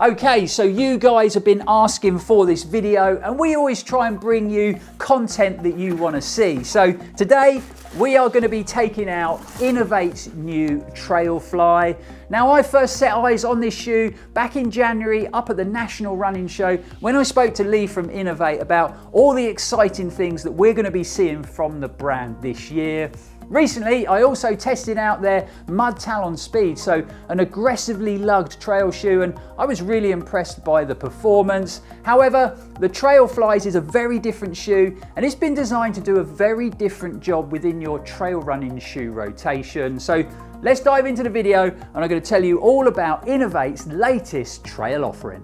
Okay, so you guys have been asking for this video and we always try and bring you content that you want to see. So today we are going to be taking out INOV8's new TRAILFLY. Now I first set eyes on this shoe back in January up at the National Running Show when I spoke to Lee from INOV8 about all the exciting things that we're going to be seeing from the brand this year. Recently, I also tested out their Mudtalon Speed, so an aggressively lugged trail shoe, and I was really impressed by the performance. However, the TRAILFLYs is a very different shoe, and it's been designed to do a very different job within your trail running shoe rotation. So let's dive into the video, and I'm going to tell you all about INOV8's latest trail offering.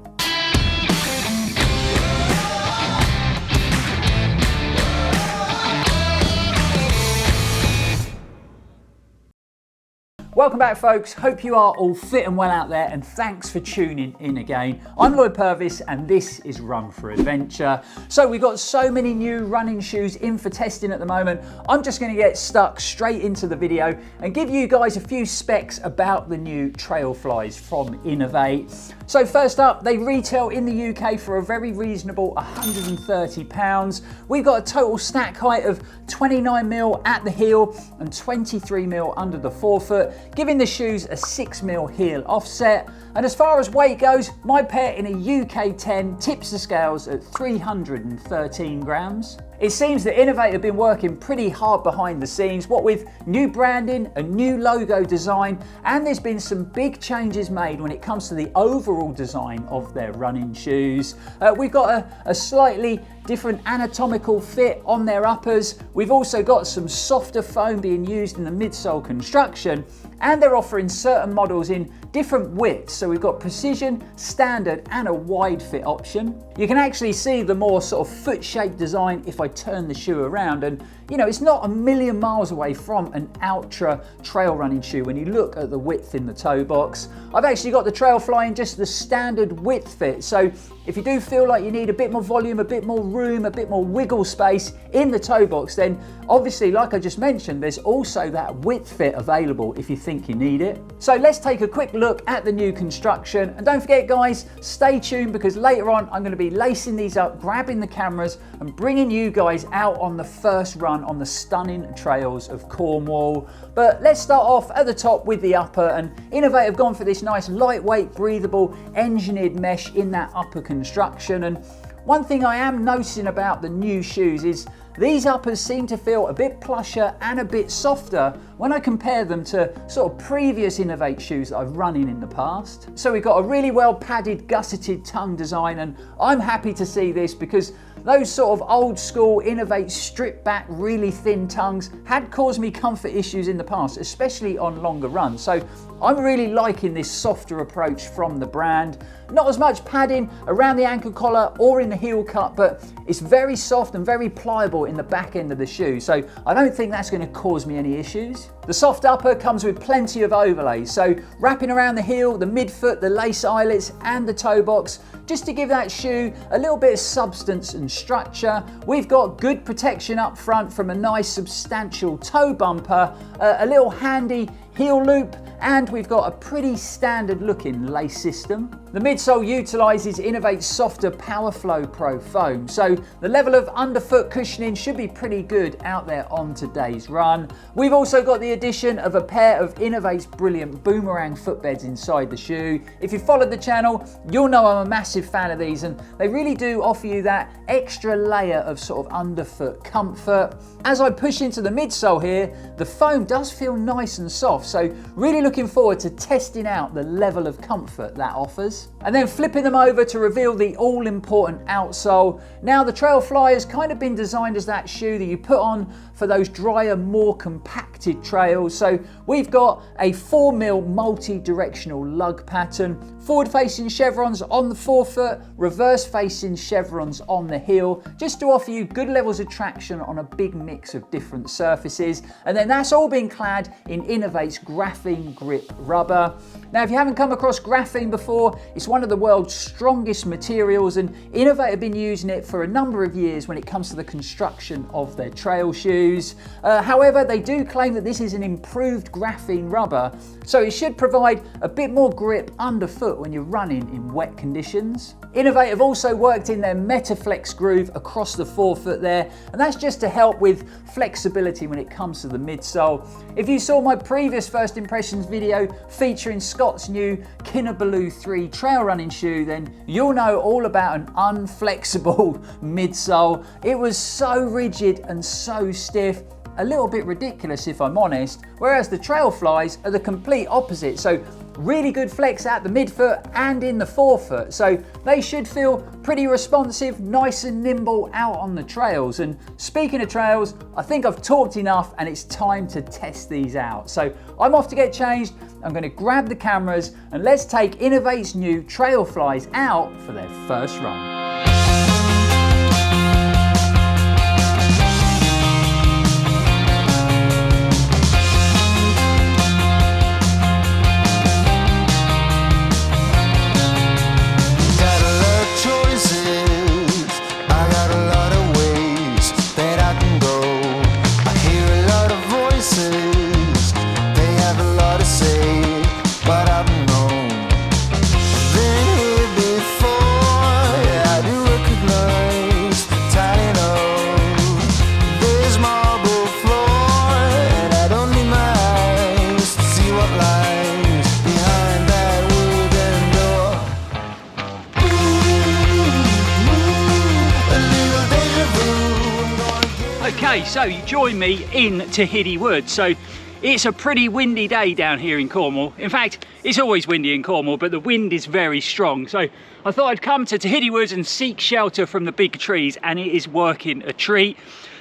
Welcome back, folks. Hope you are all fit and well out there, and thanks for tuning in again. I'm Lloyd Purvis and this is Run4Adventure. So we've got so many new running shoes in for testing at the moment. I'm just going to get stuck straight into the video and give you guys a few specs about the new TRAILFLYs from INOV8. So first up, they retail in the UK for a very reasonable £130. We've got a total stack height of 29mm at the heel and 23mm under the forefoot, giving the shoes a 6mm heel offset. And as far as weight goes, my pair in a UK 10 tips the scales at 313 grams. It seems that INOV8 have been working pretty hard behind the scenes, what with new branding, a new logo design, and there's been some big changes made when it comes to the overall design of their running shoes. We've got a slightly different anatomical fit on their uppers. We've also got some softer foam being used in the midsole construction, and they're offering certain models in different widths. So we've got precision, standard, and a wide fit option. You can actually see the more sort of foot-shaped design if I turn the shoe around, and you know, it's not a million miles away from an ultra trail running shoe when you look at the width in the toe box. I've actually got the TRAILFLY in just the standard width fit, so if you do feel like you need a bit more volume, a bit more room, a bit more wiggle space in the toe box, then obviously, like I just mentioned, there's also that width fit available if you think you need it. So let's take a quick look at the new construction, and don't forget guys, stay tuned because later on I'm going to be lacing these up, grabbing the cameras and bringing you guys out on the first run on the stunning trails of Cornwall. But let's start off at the top with the upper, and INOV8 have gone for this nice lightweight, breathable, engineered mesh in that upper construction. And one thing I am noticing about the new shoes is these uppers seem to feel a bit plusher and a bit softer when I compare them to sort of previous INOV8 shoes that I've run in the past. So we've got a really well padded, gusseted tongue design, and I'm happy to see this because those sort of old school INOV8 stripped back, really thin tongues had caused me comfort issues in the past, especially on longer runs. So I'm really liking this softer approach from the brand. Not as much padding around the ankle collar or in the heel cut, but it's very soft and very pliable in the back end of the shoe. So I don't think that's going to cause me any issues. The soft upper comes with plenty of overlays. So wrapping around the heel, the midfoot, the lace eyelets and the toe box, just to give that shoe a little bit of substance and structure. We've got good protection up front from a nice substantial toe bumper, a little handy heel loop, and we've got a pretty standard looking lace system. The midsole utilises INOV8's softer PowerFlow Pro foam, so the level of underfoot cushioning should be pretty good out there on today's run. We've also got the addition of a pair of INOV8's brilliant boomerang footbeds inside the shoe. If you followed the channel, you'll know I'm a massive fan of these, and they really do offer you that extra layer of sort of underfoot comfort. As I push into the midsole here, the foam does feel nice and soft, so really looking forward to testing out the level of comfort that offers. And then flipping them over to reveal the all-important outsole. Now the TRAILFLY has kind of been designed as that shoe that you put on for those drier, more compacted trails. So we've got a 4mm multi-directional lug pattern, forward-facing chevrons on the forefoot, reverse-facing chevrons on the heel, just to offer you good levels of traction on a big mix of different surfaces. And then that's all been clad in INOV8's graphene grip rubber. Now, if you haven't come across graphene before, it's one of the world's strongest materials, and INOV8 have been using it for a number of years when it comes to the construction of their trail shoes. However, they do claim claim that this is an improved graphene rubber, so it should provide a bit more grip underfoot when you're running in wet conditions. INOV8 have also worked in their MetaFlex groove across the forefoot there, and that's just to help with flexibility when it comes to the midsole. If you saw my previous first impressions video featuring Scott's new Kinabalu 3 trail running shoe, then you'll know all about an unflexible midsole. It was so rigid and so stiff, a little bit ridiculous if I'm honest, whereas the TRAILFLYs are the complete opposite. So really good flex at the midfoot and in the forefoot, so they should feel pretty responsive, nice and nimble out on the trails. And speaking of trails, I think I've talked enough and it's time to test these out. So I'm off to get changed, I'm going to grab the cameras and let's take INOV8's new TRAILFLYs out for their first run. Okay, so you join me in Tahiti Woods. So it's a pretty windy day down here in Cornwall. In fact, it's always windy in Cornwall, but the wind is very strong. So I thought I'd come to Tahiti Woods and seek shelter from the big trees, and it is working a treat.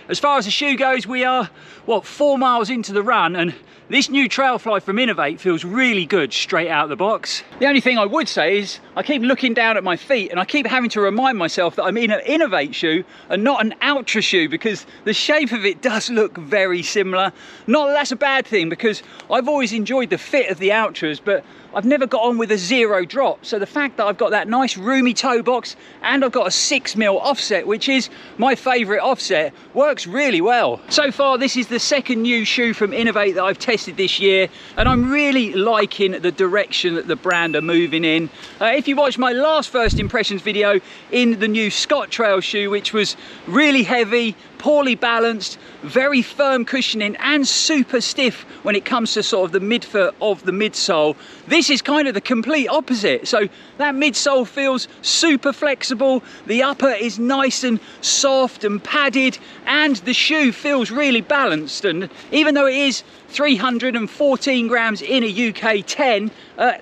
As far as the shoe goes, we are, what, 4 miles into the run, and this new TRAILFLY from INOV8 feels really good straight out of the box. The only thing I would say is I keep looking down at my feet and I keep having to remind myself that I'm in an INOV8 shoe and not an Ultra shoe, because the shape of it does look very similar. Not that that's a bad thing, because I've always enjoyed the fit of the Ultras, but I've never got on with a zero drop. So the fact that I've got that nice roomy toe box and I've got a 6mm offset, which is my favourite offset, works really well. So far, this is the second new shoe from INOV8 that I've tested this year, and I'm really liking the direction that the brand are moving in. If you watched my last first impressions video in the new Scott Trail shoe, which was really heavy, poorly balanced, very firm cushioning and super stiff when it comes to sort of the midfoot of the midsole, this is kind of the complete opposite. So that midsole feels super flexible, the upper is nice and soft and padded, and the shoe feels really balanced. And even though it is 314 grams in a UK 10,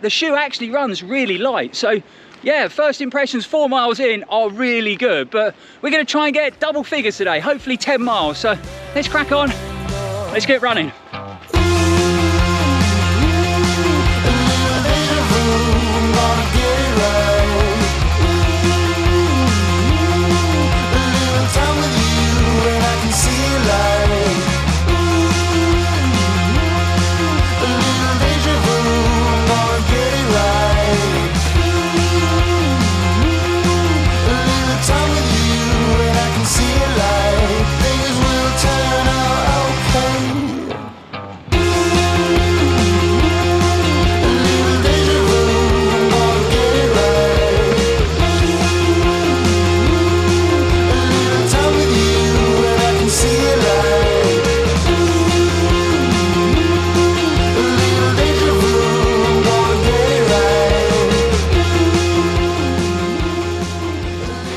the shoe actually runs really light. So yeah, first impressions 4 miles in are really good, but we're going to try and get double figures today, hopefully 10 miles. So let's crack on, let's get running.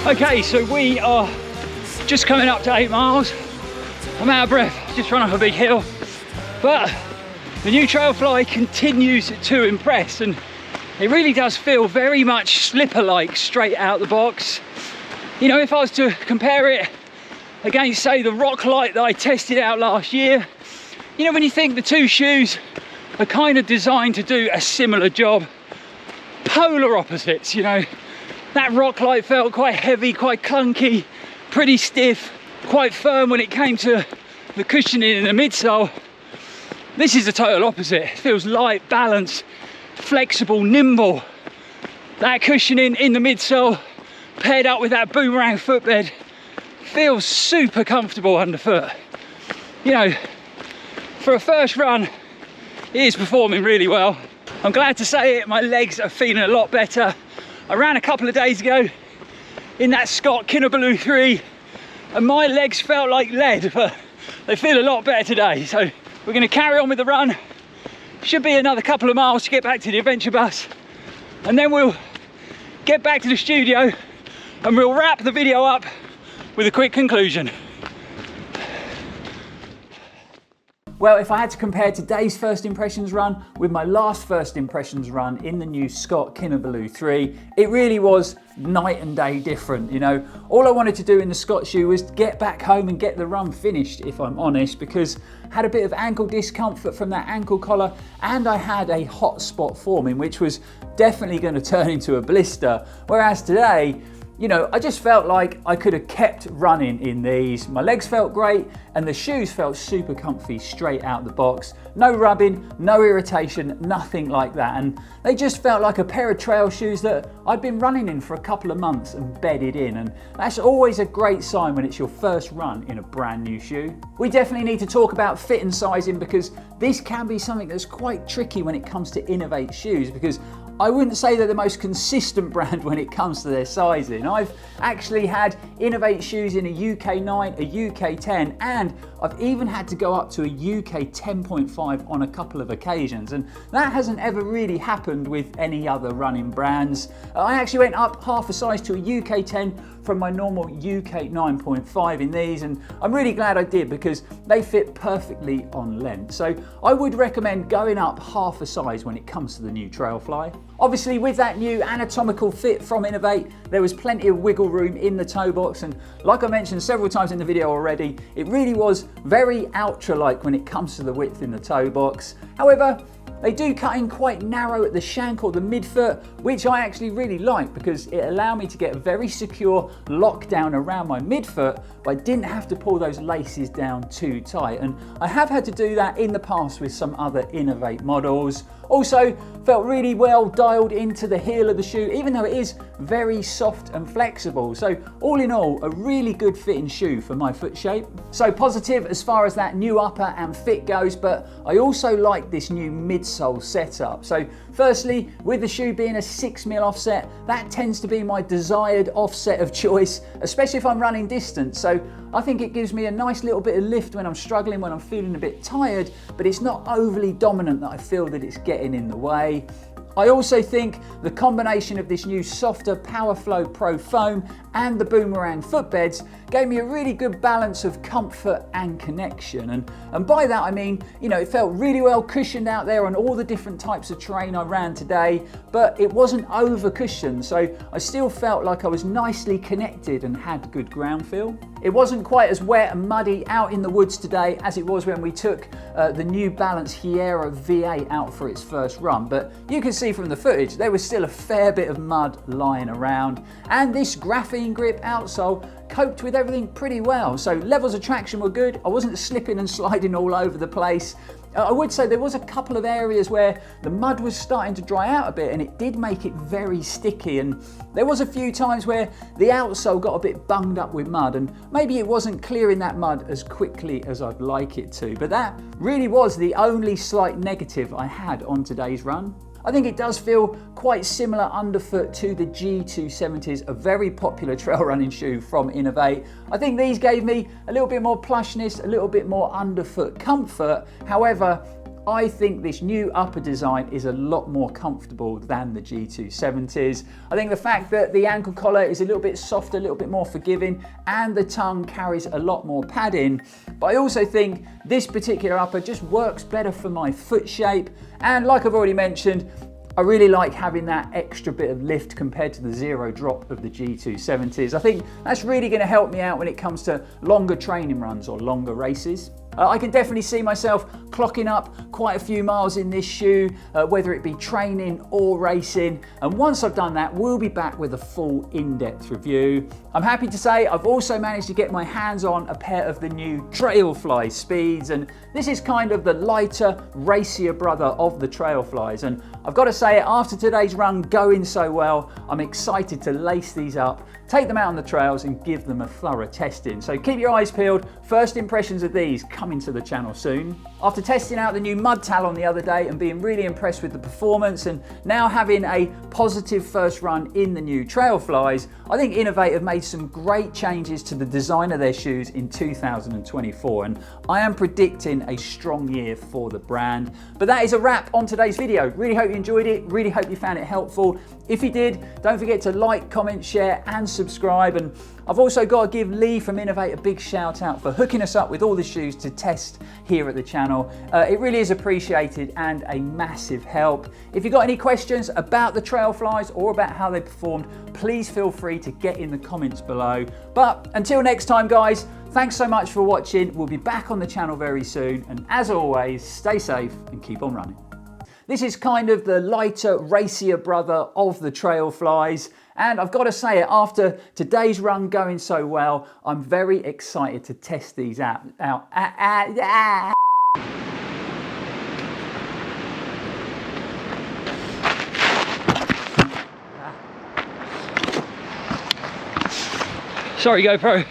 Okay, so we are just coming up to 8 miles. I'm out of breath, just run up a big hill. But the new TRAILFLY continues to impress, and it really does feel very much slipper-like straight out the box. You know, if I was to compare it against, say, the Rock Light that I tested out last year, you know, when you think the two shoes are kind of designed to do a similar job, polar opposites, you know. That Rock Light felt quite heavy, quite clunky, pretty stiff, quite firm when it came to the cushioning in the midsole. This is the total opposite. It feels light, balanced, flexible, nimble. That cushioning in the midsole paired up with that boomerang footbed feels super comfortable underfoot. You know, For a first run, it is performing really well. I'm glad to say it, my legs are feeling a lot better. I ran a couple of days ago in that Scott Kinabalu 3 and my legs felt like lead, but they feel a lot better today. So we're going to carry on with the run. Should be another couple of miles to get back to the adventure bus, and then we'll get back to the studio and we'll wrap the video up with a quick conclusion. Well, if I had to compare today's first impressions run with my last first impressions run in the new Scott Kinabalu 3, it really was night and day different. You know, all I wanted to do in the Scott shoe was get back home and get the run finished, if I'm honest, because I had a bit of ankle discomfort from that ankle collar and I had a hot spot forming, which was definitely going to turn into a blister. Whereas today, you know, I just felt like I could have kept running in these. My legs felt great and the shoes felt super comfy straight out the box. No rubbing, no irritation, nothing like that. And they just felt like a pair of trail shoes that I'd been running in for a couple of months and bedded in. And that's always a great sign when it's your first run in a brand new shoe. We definitely need to talk about fit and sizing, because this can be something that's quite tricky when it comes to INOV8 shoes, because I wouldn't say they're the most consistent brand when it comes to their sizing. I've actually had INOV8 shoes in a UK 9, a UK 10, and I've even had to go up to a UK 10.5 on a couple of occasions, and that hasn't ever really happened with any other running brands. I actually went up half a size to a UK 10 from my normal UK 9.5 in these, and I'm really glad I did because they fit perfectly on length. So I would recommend going up half a size when it comes to the new Trailfly. Obviously, with that new anatomical fit from INOV8, there was plenty of wiggle room in the toe box, and like I mentioned several times in the video already, it really was very Ultra-like when it comes to the width in the toe box. However, they do cut in quite narrow at the shank or the midfoot, which I actually really like because it allowed me to get a very secure lockdown around my midfoot, but I didn't have to pull those laces down too tight. And I have had to do that in the past with some other INOV8 models. Also, felt really well dialed into the heel of the shoe, even though it is very soft and flexible. So all in all, a really good fitting shoe for my foot shape. So positive as far as that new upper and fit goes, but I also like this new midsole setup. So firstly, with the shoe being a 6mm offset, that tends to be my desired offset of choice, especially if I'm running distance. So I think it gives me a nice little bit of lift when I'm struggling, when I'm feeling a bit tired, but it's not overly dominant that I feel that it's getting in the way. I also think the combination of this new softer Powerflow Pro foam and the Boomerang footbeds gave me a really good balance of comfort and connection. And by that I mean, you know, it felt really well cushioned out there on all the different types of terrain I ran today, but it wasn't over cushioned, so I still felt like I was nicely connected and had good ground feel. It wasn't quite as wet and muddy out in the woods today as it was when we took the New Balance Hiera V8 out for its first run, but you can see from the footage there was still a fair bit of mud lying around, and this graphene grip outsole coped with everything pretty well. So levels of traction were good. I wasn't slipping and sliding all over the place. I would say there was a couple of areas where the mud was starting to dry out a bit, and it did make it very sticky, and there was a few times where the outsole got a bit bunged up with mud, and maybe it wasn't clearing that mud as quickly as I'd like it to, but that really was the only slight negative I had on today's run. I think it does feel quite similar underfoot to the G270s, a very popular trail running shoe from INOV8. I think these gave me a little bit more plushness, a little bit more underfoot comfort. However, I think this new upper design is a lot more comfortable than the G270s. I think the fact that the ankle collar is a little bit softer, a little bit more forgiving, and the tongue carries a lot more padding. But I also think this particular upper just works better for my foot shape. And like I've already mentioned, I really like having that extra bit of lift compared to the zero drop of the G270s. I think that's really going to help me out when it comes to longer training runs or longer races. I can definitely see myself clocking up quite a few miles in this shoe, whether it be training or racing. And once I've done that, we'll be back with a full in-depth review. I'm happy to say I've also managed to get my hands on a pair of the new Trailfly Speeds, and this is kind of the lighter, racier brother of the Trailflies. And I've got to say, after today's run going so well, I'm excited to lace these up, take them out on the trails and give them a thorough testing. So keep your eyes peeled. First impressions of these coming to the channel soon. After testing out the new Mudtalon the other day and being really impressed with the performance, and now having a positive first run in the new TRAILFLYs, I think INOV8 have made some great changes to the design of their shoes in 2024, and I am predicting a strong year for the brand. But that is a wrap on today's video. Really hope you enjoyed it, really hope you found it helpful. If you did, don't forget to like, comment, share and subscribe. And I've also got to give Lee from INOV8 a big shout out for hooking us up with all the shoes to test here at the channel. It really is appreciated and a massive help. If you've got any questions about the TRAILFLYs or about how they performed, please feel free to get in the comments below. But until next time guys, thanks so much for watching. We'll be back on the channel very soon, and as always, stay safe and keep on running. This is kind of the lighter, racier brother of the TRAILFLYs, and I've got to say it, after today's run going so well, I'm very excited to test these out. Sorry GoPro.